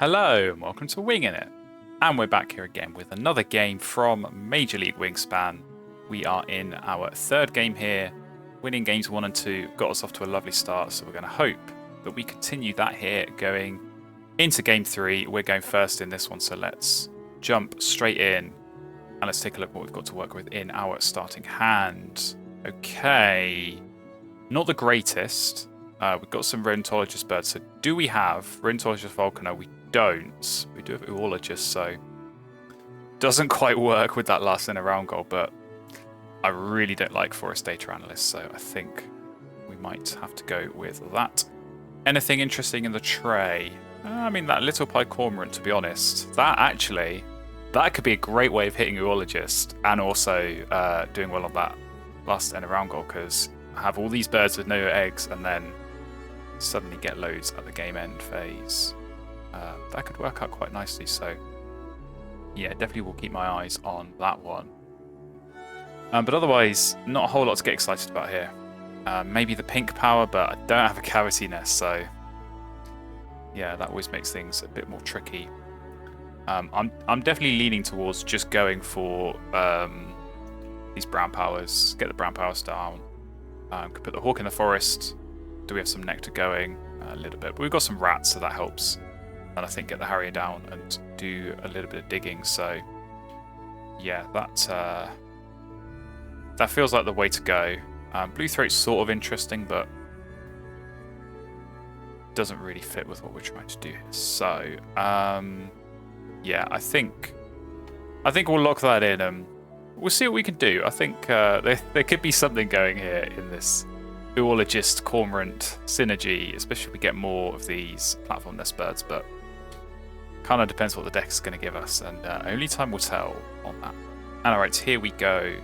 Hello and welcome to Wingin It. And we're back here again with another game from Major League Wingspan. We are in our third game here, winning games 1 and 2, got us off to a lovely start, so we're going to hope that we continue that here going into game 3. We're going first in this one, so let's jump straight in and let's take a look at what we've got to work with in our starting hand. Okay, not the greatest. We've got some Rodentologist birds. So do we have Rodentologist Vulcaner? We don't. We do have Oologist, so doesn't quite work with that last in a round goal, but I really don't like Forest Data Analyst, so I think we might have to go with that. Anything interesting in the tray? I mean, that little pie Cormorant, to be honest. That could be a great way of hitting Oologist and also doing well on that last in a round goal, because I have all these birds with no eggs and then suddenly get loads at the game end phase. That could work out quite nicely, so yeah, definitely will keep my eyes on that one. But otherwise, not a whole lot to get excited about here. Maybe the pink power, but I don't have a cavity nest, so yeah, that always makes things a bit more tricky. I'm definitely leaning towards just going for these brown powers, get the brown powers down. Could put the hawk in the forest. Do we have some nectar going? A little bit. But we've got some rats, so that helps. And I think get the harrier down and do a little bit of digging. So yeah, that feels like the way to go. Blue throat's sort of interesting, but doesn't really fit with what we're trying to do here. So yeah, I think we'll lock that in and we'll see what we can do. I think there could be something going here in this Oologist Cormorant synergy, especially if we get more of these platform nest birds, but kind of depends what the deck is going to give us, and only time will tell on that. And alright, here we go.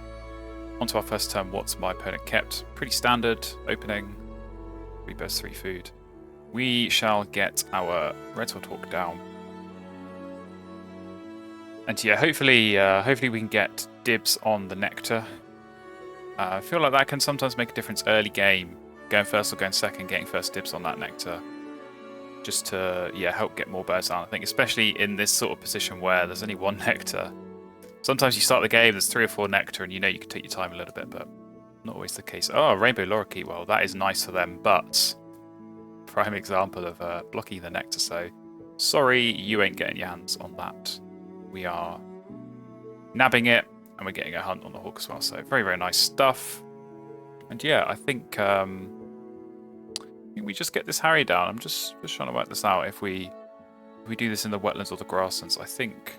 Onto our first turn. What's my opponent kept? Pretty standard opening. 3 birds, 3 food. We shall get our red-tailed hawk down. And yeah, hopefully we can get dibs on the nectar. I feel like that can sometimes make a difference early game, going first or going second, getting first dibs on that nectar, just to help get more birds down. I think especially in this sort of position where there's only 1 nectar. Sometimes you start the game, there's 3 or 4 nectar, and you can take your time a little bit, but not always the case. Oh, rainbow lorikeet. Well, that is nice for them, but prime example of blocking the nectar. So sorry, you ain't getting your hands on that. We are nabbing it. And we're getting a hunt on the hawk as well, so very, very nice stuff. And yeah, I think we just get this harrier down. I'm just trying to work this out. If we do this in the wetlands or the grasslands, I think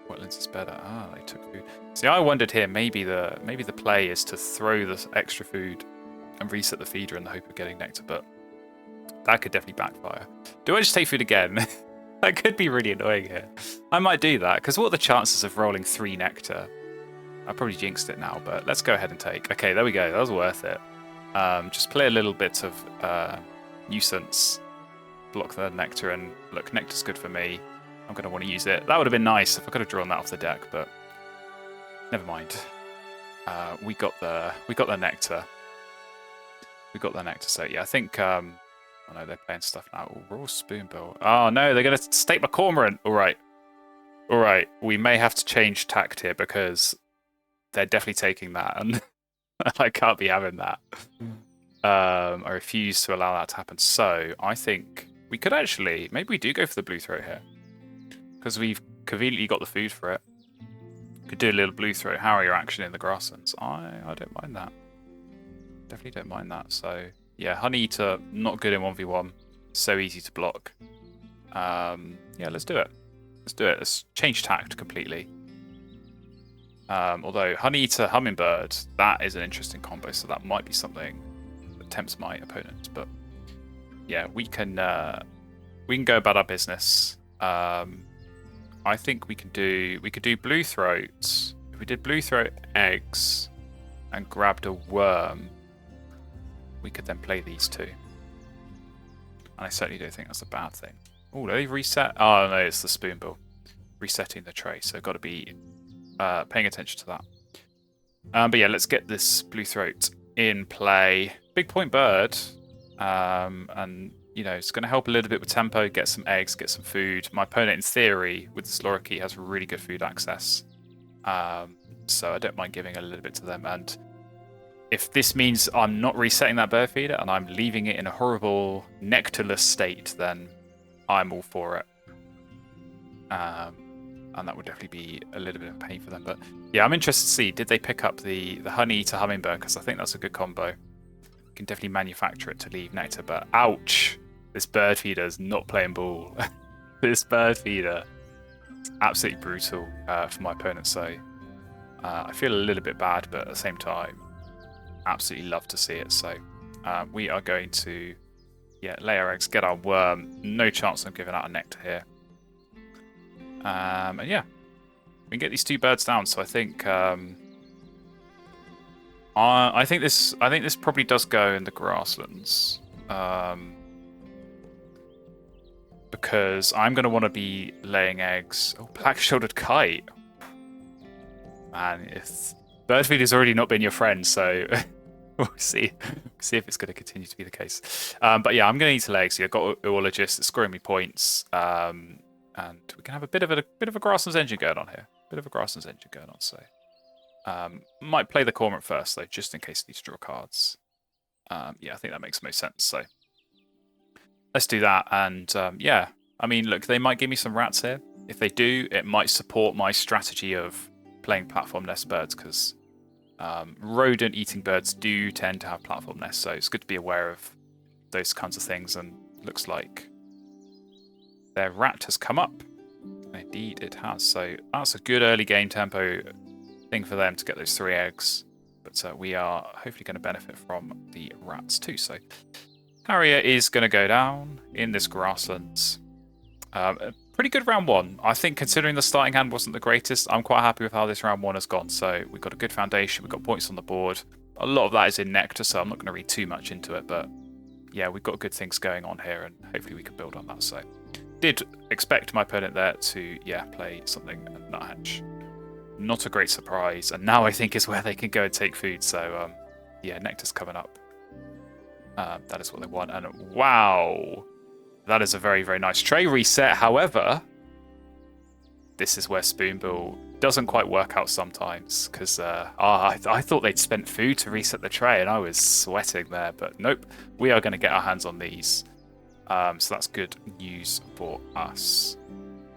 wetlands is better. Ah, they took food. See, I wondered here, maybe the play is to throw the extra food and reset the feeder in the hope of getting nectar, but that could definitely backfire. Do I just take food again? That could be really annoying here. I might do that, because what are the chances of rolling 3 nectar? I probably jinxed it now, but let's go ahead and take. Okay, there we go. That was worth it. Just play a little bit of nuisance, block the nectar, and look, nectar's good for me. I'm going to want to use it. That would have been nice if I could have drawn that off the deck, but never mind. We got the nectar. We got the nectar. So yeah, I think. Oh no, they're playing stuff now. Ooh, raw spoonbill. Oh no, they're going to stake my Cormorant. All right. We may have to change tact here because they're definitely taking that, and I can't be having that. I refuse to allow that to happen. So I think we could actually, maybe we do go for the blue throat here, because we've conveniently got the food for it. Could do a little blue throat harrier action in the grasslands. I don't mind that. Definitely don't mind that. So yeah, honey eater, not good in 1v1. So easy to block. Yeah, let's do it. Let's change tact completely. Although honey eater hummingbird, that is an interesting combo, so that might be something that tempts my opponent. But yeah, we can go about our business. I think we could do blue throat. If we did blue throat eggs and grabbed a worm, we could then play these 2. And I certainly don't think that's a bad thing. Oh, do they reset? Oh no, it's the spoonbill resetting the tray, so got to be paying attention to that. But yeah, let's get this blue throat in play. Big point bird, and you know, it's going to help a little bit with tempo, get some eggs, get some food. My opponent, in theory, with this Lorikeet, has really good food access. So I don't mind giving a little bit to them. And if this means I'm not resetting that bird feeder and I'm leaving it in a horrible nectarless state, then I'm all for it. And that would definitely be a little bit of pain for them. But yeah, I'm interested to see, did they pick up the honey to hummingbird? Because I think that's a good combo. You can definitely manufacture it to leave nectar, but ouch! This bird feeder is not playing ball. This bird feeder is absolutely brutal for my opponent, so I feel a little bit bad, but at the same time, absolutely love to see it. So we are going to lay our eggs, get our worm. No chance of giving out a nectar here. And yeah, we can get these 2 birds down. So I think I think this probably does go in the grasslands, because I'm going to want to be laying eggs. Oh, black-shouldered kite. Man, if bird feeder's already not been your friend, so we'll see if it's going to continue to be the case. But yeah, I'm going to need to lay eggs. So I've got Oologist, it's scoring me points. And we can have a bit of a grasslands engine going on here. So might play the Cormorant first though, just in case I need to draw cards. Yeah, I think that makes most sense. So let's do that. And yeah, I mean, look, they might give me some rats here. If they do, it might support my strategy of playing platform nest birds, because rodent eating birds do tend to have platform nests. So it's good to be aware of those kinds of things. And looks like their rat has come up. Indeed, it has. So that's a good early game tempo thing for them to get those 3 eggs. But we are hopefully going to benefit from the rats too. So Harrier is going to go down in this grasslands. Pretty good round 1. I think considering the starting hand wasn't the greatest, I'm quite happy with how this round 1 has gone. So we've got a good foundation. We've got points on the board. A lot of that is in nectar, so I'm not going to read too much into it. But yeah, we've got good things going on here, and hopefully we can build on that. So did expect my opponent there to, play something nuthatch. Not a great surprise, and now I think is where they can go and take food. So, yeah, nectar's coming up. That is what they want, and wow, that is a very, very nice tray reset. However, this is where Spoonbill doesn't quite work out sometimes, because I thought they'd spent food to reset the tray, and I was sweating there, but nope, we are going to get our hands on these. So that's good news for us,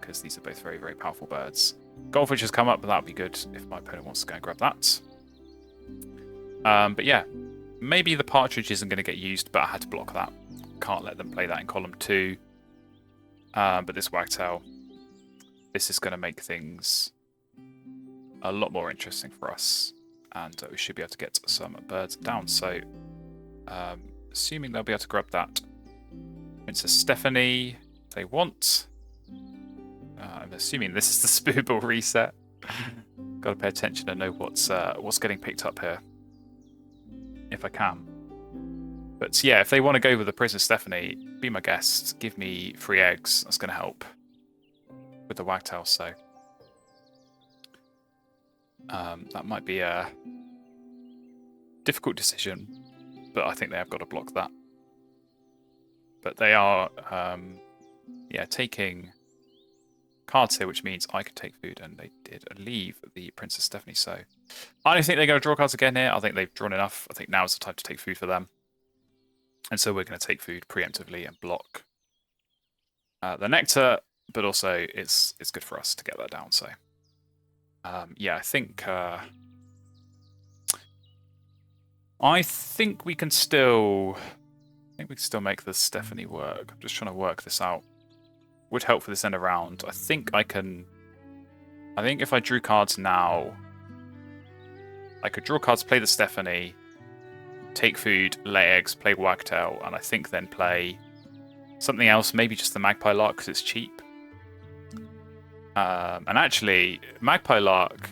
because these are both very, very powerful birds. Goldfinch has come up, but that would be good if my opponent wants to go and grab that. But yeah, maybe the partridge isn't going to get used, but I had to block that. Can't let them play that in column 2. But this wagtail, this is going to make things a lot more interesting for us. And we should be able to get some birds down. So, assuming they'll be able to grab that Princess Stephanie, if they want. I'm assuming this is the Spoonbill reset. Got to pay attention and know what's getting picked up here, if I can. But yeah, if they want to go with the Princess Stephanie, be my guest. Give me 3 eggs. That's going to help with the wagtail. So that might be a difficult decision, but I think they have got to block that. But they are, taking cards here, which means I could take food, and they did leave the Princess Stephanie. So I don't think they're going to draw cards again here. I think they've drawn enough. I think now is the time to take food for them. And so we're going to take food preemptively and block the nectar, but also it's good for us to get that down. So yeah, I think we can still make the Stephanie work. I'm just trying to work this out. Would help for this end of round. I think if I drew cards now, I could draw cards, play the Stephanie, take food, lay eggs, play wagtail, and I think then play something else, maybe just the Magpie Lark because it's cheap. And actually, Magpie Lark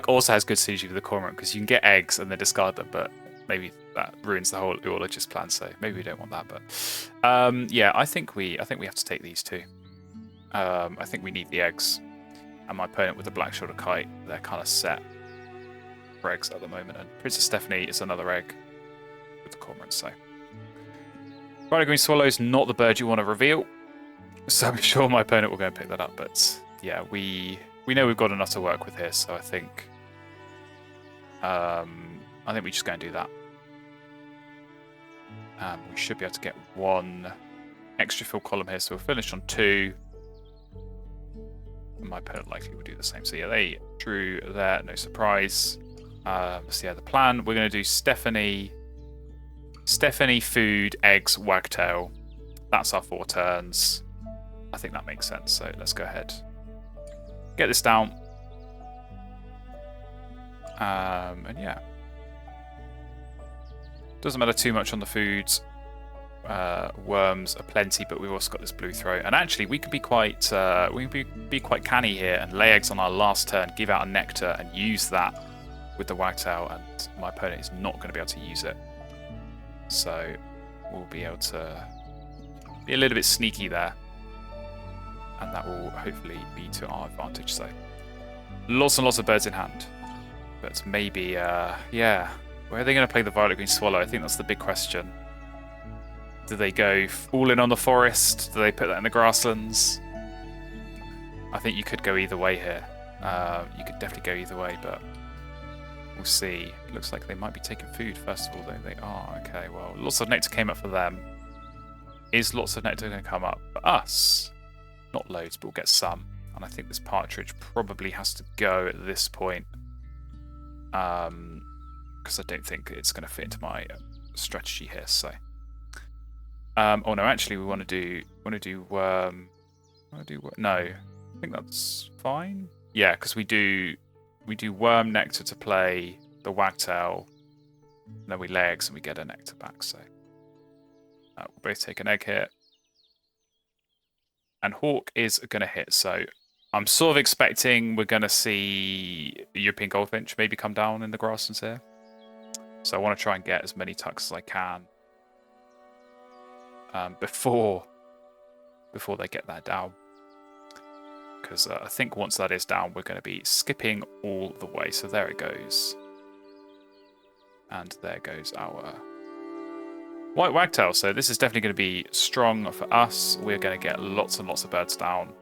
also has good synergy with the Cormorant because you can get eggs and then discard them, but maybe that ruins the whole Oologist plan, so maybe we don't want that. But yeah, I think we have to take these 2. I think we need the eggs, and my opponent with the black-shouldered kite, they're kind of set for eggs at the moment. And Princess Stephanie is another egg with the Cormorant. So Violet Green Swallow is not the bird you want to reveal, so I'm sure my opponent will go and pick that up. But yeah, we know we've got enough to work with here, so I think we just go and do that. We should be able to get one extra fill column here, so we'll finish on 2. My opponent likely will do the same. So yeah, they drew there, no surprise. So yeah, the plan, we're going to do Stephanie, food, eggs, wagtail. That's our 4 turns. I think that makes sense, so let's go ahead. Get this down. And yeah. Doesn't matter too much on the foods. Worms are plenty, but we've also got this blue throat. And actually, we could be quite be quite canny here and lay eggs on our last turn, give out a nectar, and use that with the wagtail. And my opponent is not going to be able to use it, so we'll be able to be a little bit sneaky there, and that will hopefully be to our advantage. So lots and lots of birds in hand, but maybe yeah. Where are they going to play the Violet Green Swallow? I think that's the big question. Do they go all in on the forest? Do they put that in the grasslands? I think you could go either way here. You could definitely go either way, but we'll see. It looks like they might be taking food first of all, though. They are. Okay, well, lots of nectar came up for them. Is lots of nectar going to come up for us? Not loads, but we'll get some. And I think this partridge probably has to go at this point. Because I don't think it's going to fit into my strategy here. So, oh no, actually, we want to do no. I think that's fine. Yeah, because we do worm nectar to play the wagtail, and then we lay eggs and we get a nectar back. So we'll both take an egg here, and hawk is going to hit. So I'm sort of expecting we're going to see European goldfinch maybe come down in the grasslands here. So I want to try and get as many tucks as I can before they get that down. Because I think once that is down, we're going to be skipping all the way. So there it goes. And there goes our white wagtail. So this is definitely going to be strong for us. We're going to get lots and lots of birds down,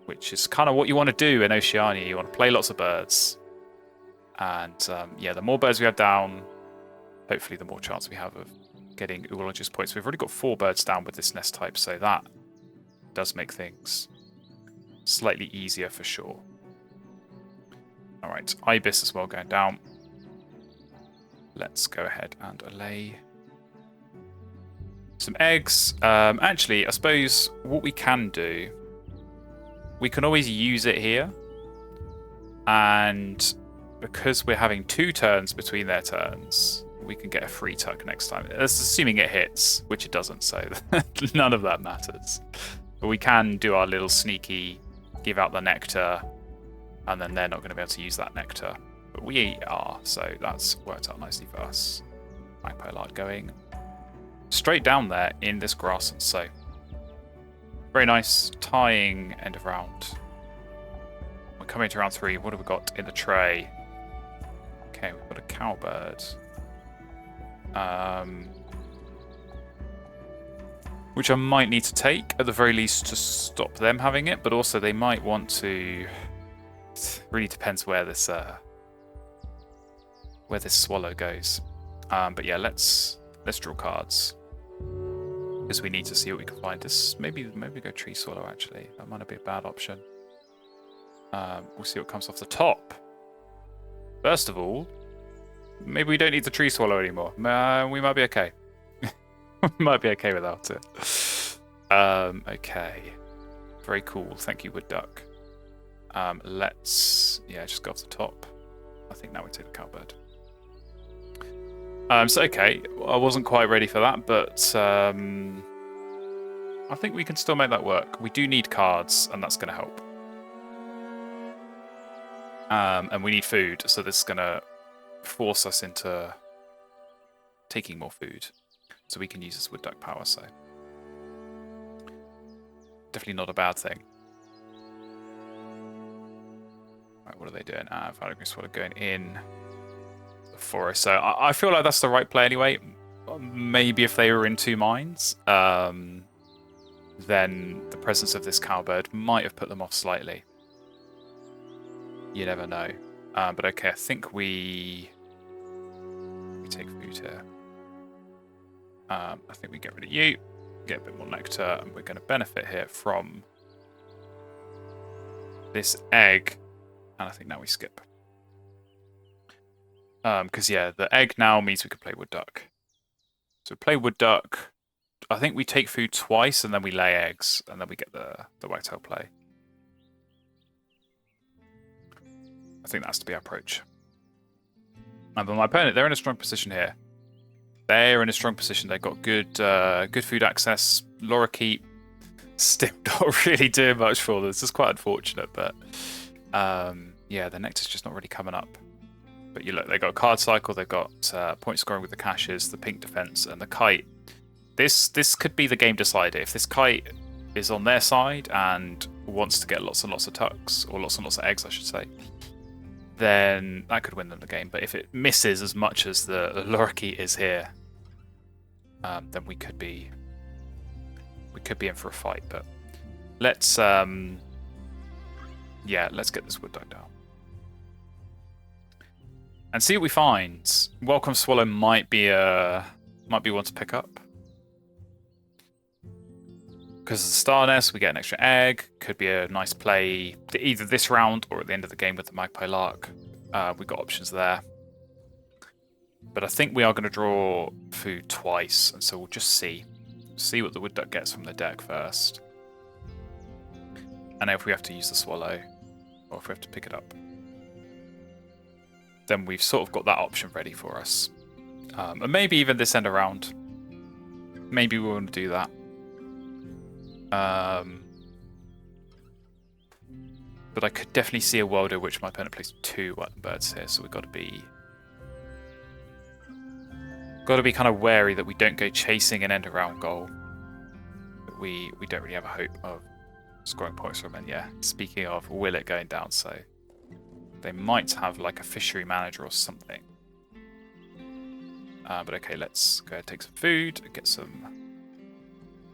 which is kind of what you want to do in Oceania. You want to play lots of birds. And yeah, the more birds we have down, hopefully the more chance we have of getting oologist points. We've already got 4 birds down with this nest type, so that does make things slightly easier for sure. Alright, ibis as well going down. Let's go ahead and lay some eggs. Actually, I suppose what we can do, we can always use it here, and because we're having 2 turns between their turns, we can get a free tuck next time. That's assuming it hits, which it doesn't, so none of that matters. But we can do our little sneaky, give out the nectar, and then they're not going to be able to use that nectar. But we are, so that's worked out nicely for us. Magpie Lard going straight down there in this grassland, so very nice. Tying end of round. We're coming to round 3. What have we got in the tray? Okay, we've got a cowbird. Which I might need to take, at the very least, to stop them having it, but also they might want to... It really depends where this swallow goes. But yeah, let's draw cards. Because we need to see what we can find. This maybe go tree swallow, actually. That might not be a bad option. We'll see what comes off the top. First of all, maybe we don't need the tree swallow anymore. We might be okay. We might be okay without it. Okay. Very cool. Thank you, wood duck. Let's just go off the top. I think now we take the cowbird. So okay, I wasn't quite ready for that, but I think we can still make that work. We do need cards, and that's going to help. And we need food, so this is going to force us into taking more food. So we can use this wood duck power, so definitely not a bad thing. Right, what are they doing? Violet Green Swallow going in the forest. So I feel like that's the right play anyway. maybe if they were in two minds, then the presence of this cowbird might have put them off slightly. You never know. But okay, I think we take food here. I think we get rid of you, get a bit more nectar, and we're going to benefit here from this egg. And I think now we skip. Because, yeah, the egg now means we can play wood duck. So we play wood duck. I think we take food twice, and then we lay eggs, and then we get the wagtail play. I think that's to be our approach. But my opponent, they're in a strong position here. They're in a strong position. They've got good food access. Lorikeet still not really doing much for them. This is quite unfortunate, but yeah, the nectar's just not really coming up. But you look, they've got a card cycle. They've got point scoring with the caches, the pink defense, and the kite. This could be the game decider. If this kite is on their side and wants to get lots and lots of tucks, or lots and lots of eggs, I should say, then that could win them the game. But if it misses as much as the lorikeet is here, then we could be in for a fight. But let's yeah, let's get this wood duck down and see what we find. Welcome Swallow might be one to pick up. Because of the star nest, we get an extra egg. Could be a nice play either this round or at the end of the game with the magpie lark. We've got options there. But I think we are going to draw food twice, and so we'll just see what the wood duck gets from the deck first. And if we have to use the swallow, or if we have to pick it up, then we've sort of got that option ready for us. And maybe even this end around, maybe we want to do that. But I could definitely see a world in which my opponent plays two white birds here, so we've got to be kind of wary that we don't go chasing an end around goal. But we don't really have a hope of scoring points from it. And yeah, speaking of Willet going down, so they might have like a fishery manager or something. But okay, let's go ahead and take some food, get some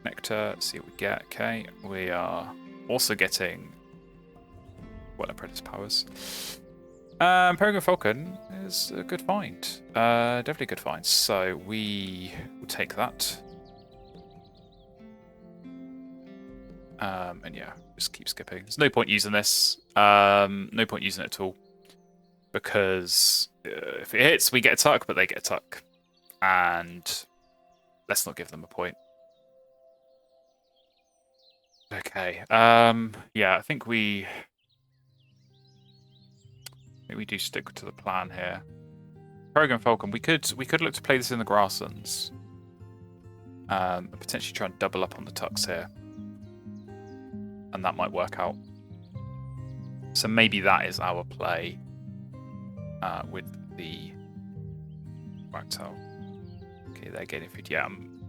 nectar, see what we get. Okay, we are also getting apprentice powers. Peregrine Falcon is a good find. Definitely a good find. So we will take that. And yeah, just keep skipping. There's no point using this. No point using it at all. Because if it hits, we get a tuck, but they get a tuck. And let's not give them a point. Okay. Yeah, I think we do stick to the plan here. Peregrine Falcon, we could look to play this in the grasslands. And potentially try and double up on the tucks here. And that might work out. So maybe that is our play with the wagtail. Okay, they're getting food. Yeah, I'm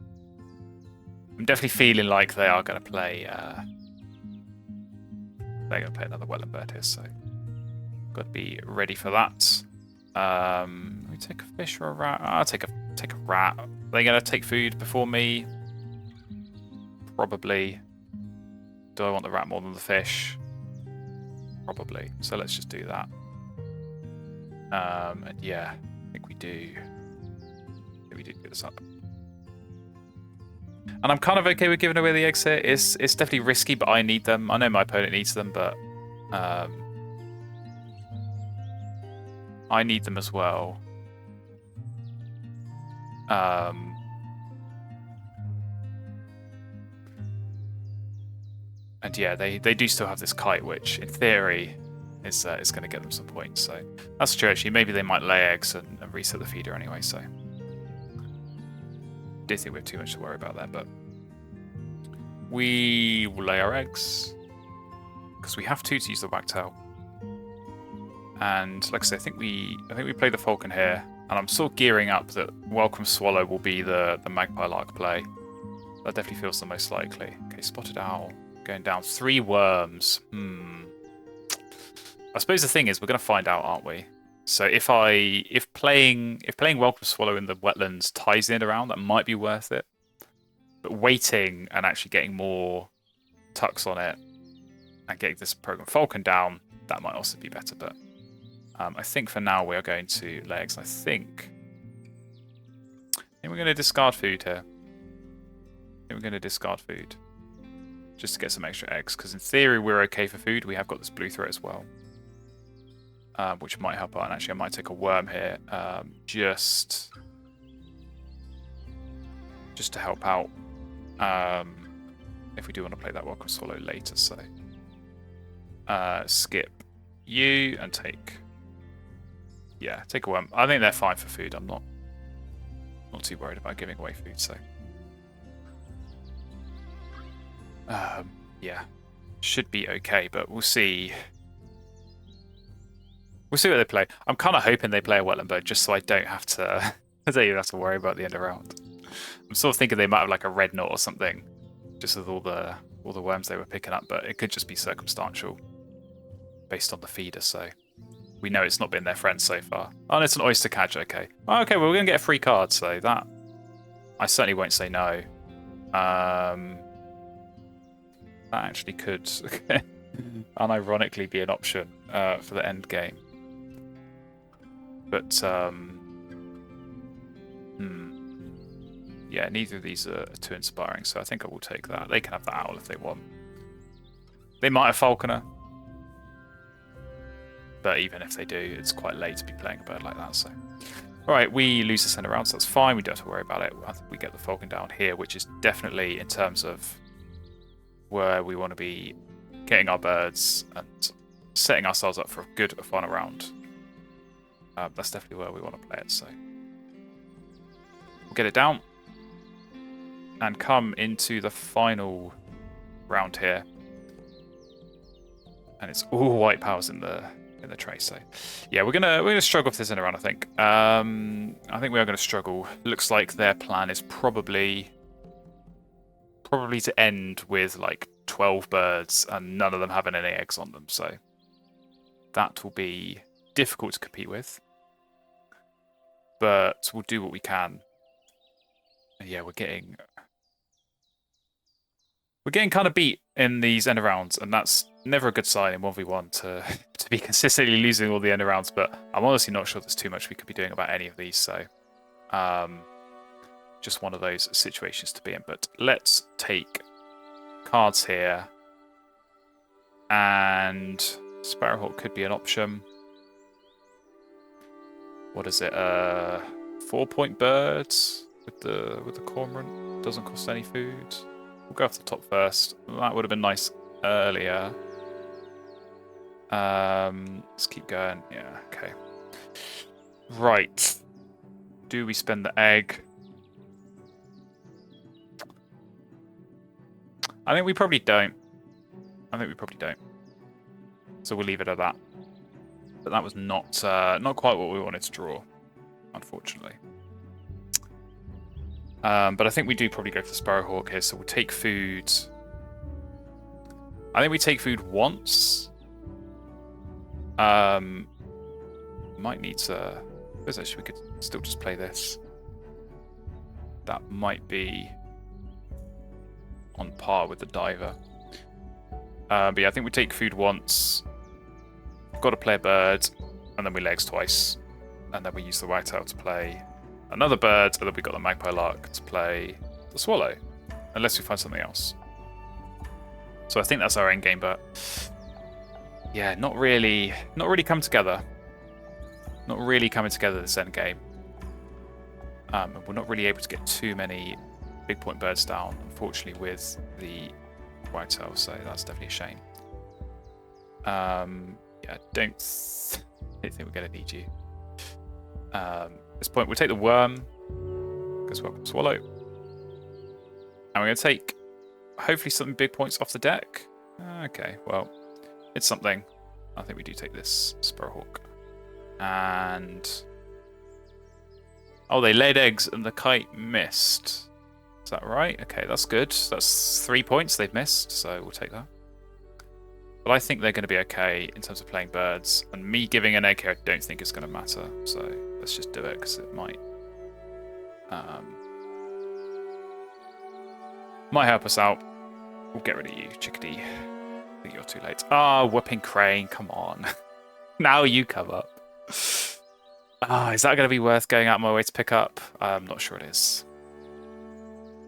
definitely feeling like they are going to play. They're going to play another wetland bird here, so got to be ready for that. We take a fish or a rat. I'll take a rat. Are they going to take food before me? Probably. Do I want the rat more than the fish? Probably. So let's just do that. And yeah, I think we do. We do get this up. And I'm kind of okay with giving away the eggs here. It's definitely risky, but I need them. I know my opponent needs them, but I need them as well. And yeah, they do still have this kite, which in theory is going to get them some points. So that's true. Actually, maybe they might lay eggs and reset the feeder anyway. So don't think we have too much to worry about there, but we will lay our eggs because we have to use the wagtail. And like I say, I think we play the falcon here, and I'm sort of gearing up that Welcome Swallow will be the magpie lark play. That definitely feels the most likely. Okay, spotted owl going down. 3 worms. I suppose the thing is we're going to find out, aren't we? So if playing Welcome Swallow in the wetlands ties in around, that might be worth it. But waiting and actually getting more tucks on it and getting this program Falcon down, that might also be better. But I think for now we are going to lay eggs. I think we're going to discard food here. We're going to discard food just to get some extra eggs, because in theory we're okay for food. We have got this blue threat as well, which might help out. And actually I might take a worm here, just to help out if we do want to play that Welcome Swallow later. So skip you and take a worm. I think they're fine for food. I'm not too worried about giving away food, so yeah, should be okay, but we'll see. We'll see what they play. I'm kind of hoping they play a wetland bird just so I don't have to worry about the end of round. I'm sort of thinking they might have like a red knot or something, just with all the worms they were picking up, but it could just be circumstantial based on the feeder, so we know it's not been their friend so far. Oh, and it's an oyster catch, okay. Oh, okay, well, we're going to get a free card, so that I certainly won't say no. That actually could unironically be an option for the end game. But, yeah, neither of these are too inspiring, so I think I will take that. They can have the owl if they want. They might have falconer. But even if they do, it's quite late to be playing a bird like that, so... Alright, we lose the centre round, so that's fine. We don't have to worry about it. I think we get the falcon down here, which is definitely, in terms of where we want to be getting our birds and setting ourselves up for a good final round. That's definitely where we want to play it, so... We'll get it down and come into the final round here. And it's all white powers in the tray, so yeah, we're gonna struggle with this in a round, I think. I think we are gonna struggle. Looks like their plan is probably to end with like 12 birds and none of them having any eggs on them, so that will be difficult to compete with. But we'll do what we can. And yeah, we're getting kind of beat in these end of rounds, and that's never a good sign in 1v1 to be consistently losing all the end of rounds, but I'm honestly not sure there's too much we could be doing about any of these, so just one of those situations to be in. But let's take cards here, and Sparrowhawk could be an option. What is it? 4-point birds with the Cormorant. Doesn't cost any food. We'll go off the top first. That would have been nice earlier. Let's keep going. Yeah, okay. Right. Do we spend the egg? I think we probably don't. So we'll leave it at that. But that was not quite what we wanted to draw, unfortunately. But I think we do probably go for the Sparrowhawk here, so we'll take food. I think we take food once. Might need to... Actually, we could still just play this. That might be on par with the diver. But yeah, I think we take food once. Got to play a bird, and then we legs twice. And then we use the whitetail to play another bird, and then we got the magpie lark to play the swallow, unless we find something else. So I think that's our end game, but yeah, not really come together. Not really coming together this end game. And we're not really able to get too many big point birds down, unfortunately, with the whitetail. So that's definitely a shame. Yeah, I don't think we're going to need you. At this point, we'll take the worm, because Welcome Swallow. And we're going to take, hopefully, some big points off the deck. Okay, well, it's something. I think we do take this Sparrowhawk. And... oh, they laid eggs and the kite missed. Is that right? Okay, that's good. That's 3 points they've missed, so we'll take that. But I think they're going to be okay in terms of playing birds. And me giving an egg here, I don't think is going to matter. So let's just do it because it might help us out. We'll get rid of you, chickadee. I think you're too late. Ah, whooping crane, come on. Now you come up. Ah, is that going to be worth going out my way to pick up? I'm not sure it is.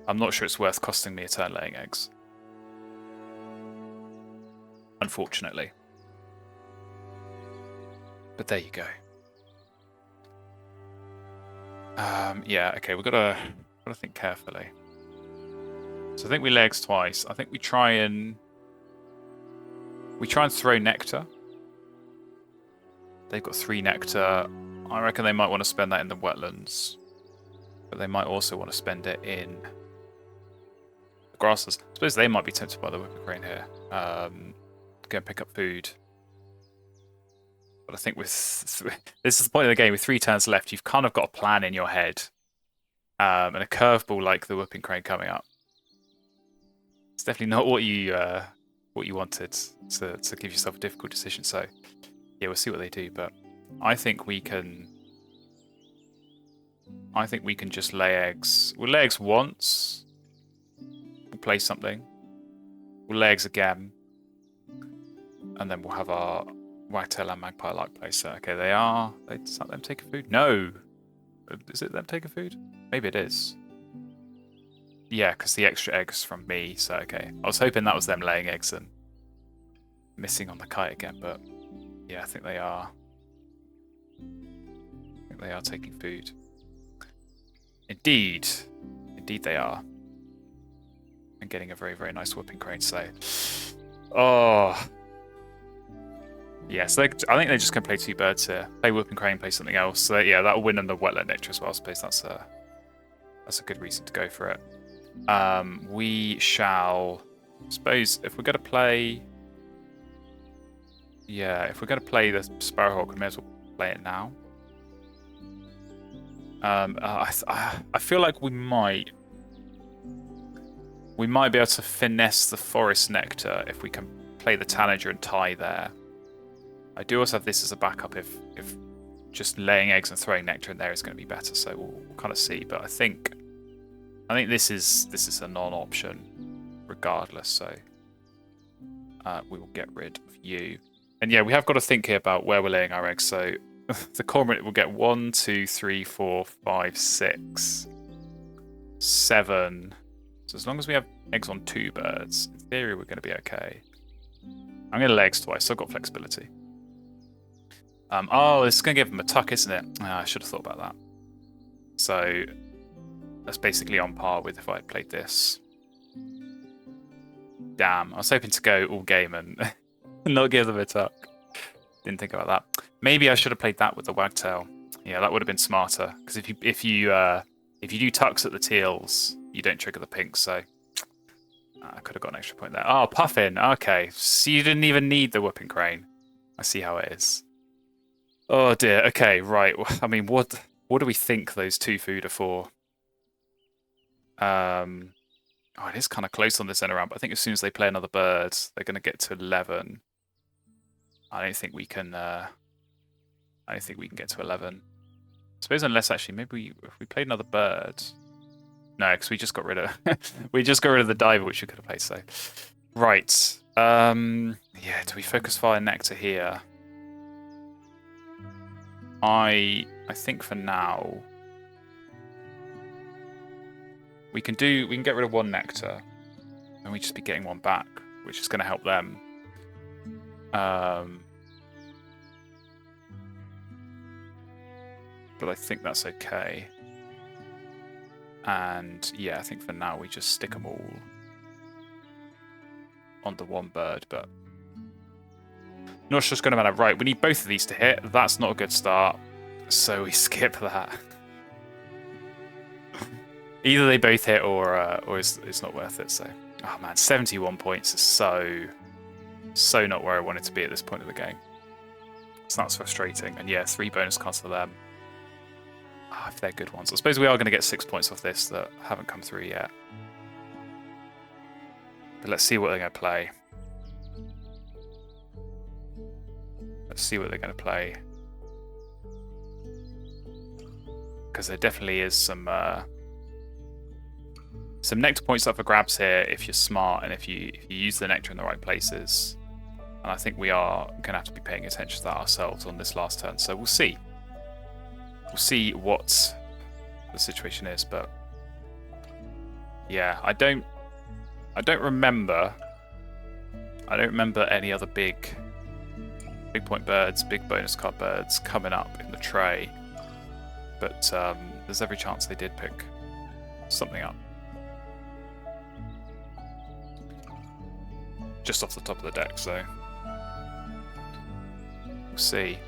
I'm not sure it's worth costing me a turn laying eggs. Unfortunately. But there you go. Yeah, okay, we've got to think carefully. So I think we lay eggs twice. I think we try and throw nectar. They've got 3 nectar. I reckon they might want to spend that in the wetlands. But they might also want to spend it in the grasses. I suppose they might be tempted by the whipping crane here. Go and pick up food. But I think this is the point of the game. With 3 turns left, you've kind of got a plan in your head. And a curveball like the whipping crane coming up. It's definitely not what you wanted to give yourself a difficult decision. So yeah, we'll see what they do. But I think we can just lay eggs. We'll lay eggs once. We'll play something. We'll lay eggs again. And then we'll have our wagtail and magpie like place. Okay, they are. Is that them taking food? No. Is it them taking food? Maybe it is. Yeah, because the extra eggs from me. So okay, I was hoping that was them laying eggs and missing on the kite again. But yeah, I think they are. I think they are taking food. Indeed they are. And getting a very, very nice whooping crane. So, oh. Yeah, so I think they're just going to play 2 birds here. Play whooping crane, play something else. So yeah, that'll win on the wetland nectar as well. I suppose that's a good reason to go for it. We shall, I suppose, if we're going to play, yeah, if we're going to play the Sparrowhawk, we may as well play it now. I feel like we might be able to finesse the forest nectar if we can play the tanager and tie there. I do also have this as a backup if just laying eggs and throwing nectar in there is going to be better. So we'll kind of see. But I think this is a non-option regardless. So we will get rid of you. And yeah, we have got to think here about where we're laying our eggs. So the cormorant will get 1, 2, 3, 4, 5, 6, 7. So as long as we have eggs on 2 birds, in theory we're going to be okay. I'm going to lay eggs twice, so I've got flexibility. Oh, this is going to give them a tuck, isn't it? I should have thought about that. So that's basically on par with if I had played this. Damn, I was hoping to go all game and not give them a tuck. Didn't think about that. Maybe I should have played that with the wagtail. Yeah, that would have been smarter. Because if you do tucks at the teals, you don't trigger the pinks. So I could have got an extra point there. Oh, puffin. Okay, so you didn't even need the whooping crane. I see how it is. Oh dear. Okay, right. I mean, what do we think those 2 food are for? Oh, it is kind of close on this end around, but I think as soon as they play another bird, they're going to get to 11. I don't think we can get to 11. I suppose unless actually maybe if we played another bird. No, because we just got rid of the diver, which we could have played. So right. Yeah, do we focus fire nectar here? I think for now we can get rid of 1 nectar and we just be getting 1 back, which is going to help them. But I think that's okay. And yeah, I think for now we just stick them all onto 1 bird, but not sure it's going to matter. Right, we need both of these to hit. That's not a good start, so we skip that. Either they both hit or it's not worth it. So, oh man, 71 points is so not where I wanted to be at this point of the game. So that's frustrating. And yeah, 3 bonus cards for them. Oh, if they're good ones. I suppose we are going to get 6 points off this that haven't come through yet. But let's see what they're going to play. Let's see what they're going to play. Because there definitely is some nectar points up for grabs here if you're smart and if you use the nectar in the right places. And I think we are going to have to be paying attention to that ourselves on this last turn. So we'll see. We'll see what the situation is, but yeah, I don't remember any other big point birds, big bonus card birds coming up in the tray. But there's every chance they did pick something up. Just off the top of the deck, so we'll see.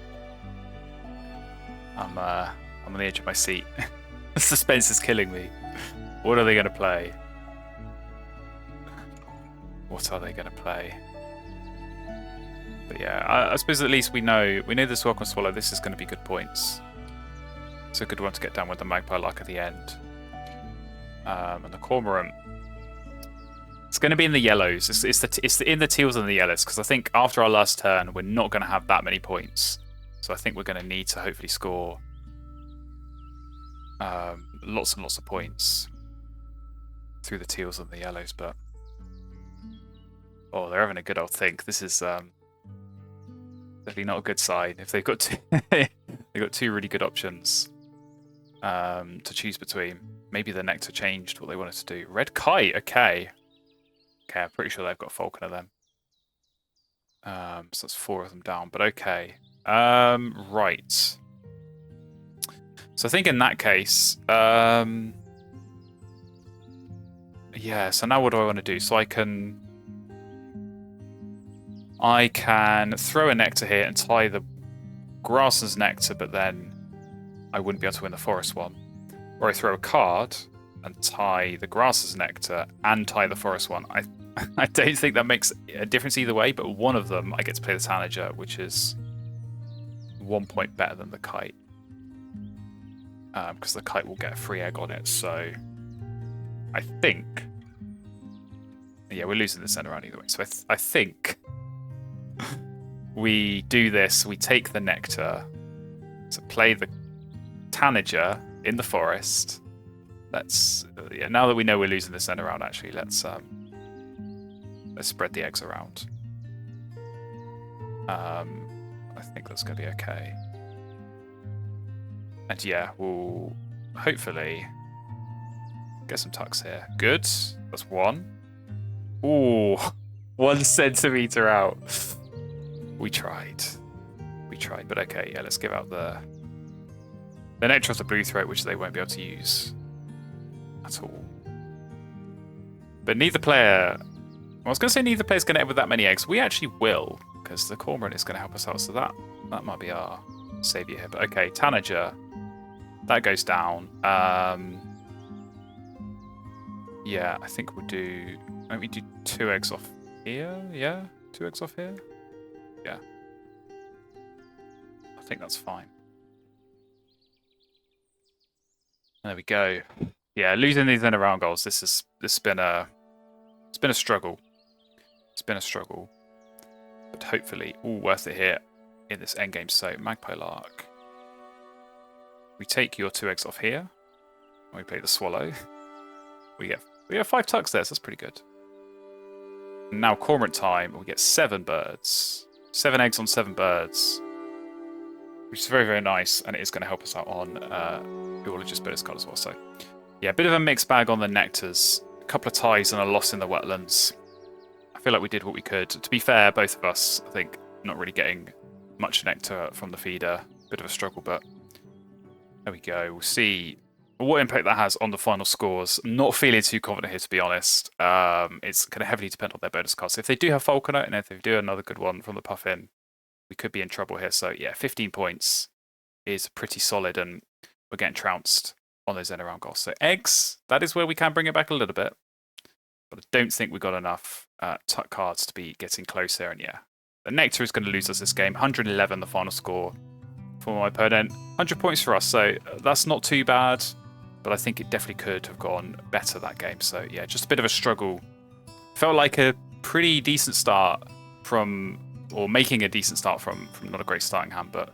I'm on the edge of my seat. The suspense is killing me. What are they going to play? What are they going to play? But yeah, I suppose at least we know this Welcome Swallow. This is going to be good points. It's a good one to get down with the Magpie Lark at the end. And the Cormorant. It's going to be in the yellows. It's in the teals and the yellows, because I think after our last turn, we're not going to have that many points. So I think we're going to need to hopefully score lots and lots of points through the teals and the yellows. But oh, they're having a good old think. This is definitely not a good sign. If they've got two really good options to choose between. Maybe the nectar changed what they wanted to do. Red Kite, okay. Okay, I'm pretty sure they've got Falconer then. So that's 4 of them down, but okay. Right. So I think in that case, yeah, so now what do I want to do? So I can throw a nectar here and tie the Grasslands nectar, but then I wouldn't be able to win the forest one. Or I throw a card and tie the Grasslands nectar and tie the forest one. I don't think that makes a difference either way, but one of them I get to play the Tanager, which is 1 point better than the Kite. Because the Kite will get a free egg on it, so I think... Yeah, we're losing this end around either way. So I think we do this, we take the nectar to play the Tanager in the forest. Let's... yeah, now that we know we're losing this end around, actually, let's spread the eggs around. I think that's going to be okay. And yeah, we'll hopefully get some tucks here. Good. That's 1. Ooh, 1 centimeter out. We tried, but okay. Yeah, let's give out the nectar of the blue throat, which they won't be able to use at all. But neither player. I was going to say neither player's going to end with that many eggs. We actually will, because the Cormorant is going to help us out. So that might be our saviour here. But okay, Tanager. That goes down. Yeah, I think we'll do... Won't we do 2 eggs off here? Yeah? 2 eggs off here? Yeah. I think that's fine. There we go. Yeah, losing these in around goals. This has been a struggle. It's been a struggle. But hopefully all worth it here in this endgame. So Magpie Lark. We take your 2 eggs off here. And we play the Swallow. We have 5 tucks there, so that's pretty good. And now Cormorant time, we get 7 birds. 7 eggs on 7 birds. Which is very, very nice, and it is going to help us out on Biologist Bonus card as well. So, yeah, a bit of a mixed bag on the nectars. A couple of ties and a loss in the wetlands. I feel like we did what we could. To be fair, both of us, I think, not really getting much nectar from the feeder. Bit of a struggle, but there we go. We'll see what impact that has on the final scores. I'm not feeling too confident here, to be honest. It's going to heavily depend on their bonus cards. So if they do have Falconer, and if they do another good one from the Puffin, we could be in trouble here. So yeah, 15 points is pretty solid, and we're getting trounced on those end around goals. So eggs, that is where we can bring it back a little bit. But I don't think we got enough tuck cards to be getting close here. And yeah, the Nectar is going to lose us this game. 111 the final score for my opponent. 100 points for us, so that's not too bad. But I think it definitely could have gone better that game. So yeah, just a bit of a struggle. Felt like a pretty decent start from or making a decent start from not a great starting hand, but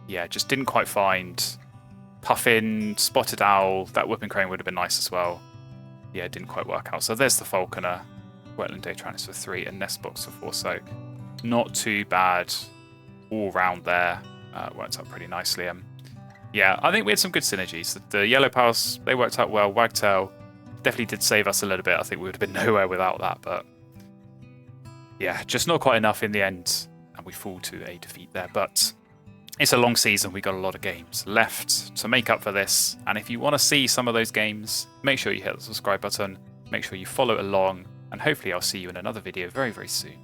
yeah, just didn't quite find Puffin, Spotted Owl. That Whooping Crane would have been nice as well. Yeah, it didn't quite work out. So there's the Falconer, Wetland Daytranis for 3, and Nestbox for 4. So not too bad all round there. Worked out pretty nicely. Yeah, I think we had some good synergies. The Yellow Pals, they worked out well. Wagtail definitely did save us a little bit. I think we would have been nowhere without that, but yeah, just not quite enough in the end, and we fall to a defeat there. But it's a long season. We got a lot of games left to make up for this, and if you want to see some of those games, make sure you hit the subscribe button, make sure you follow along, and hopefully I'll see you in another video very, very soon.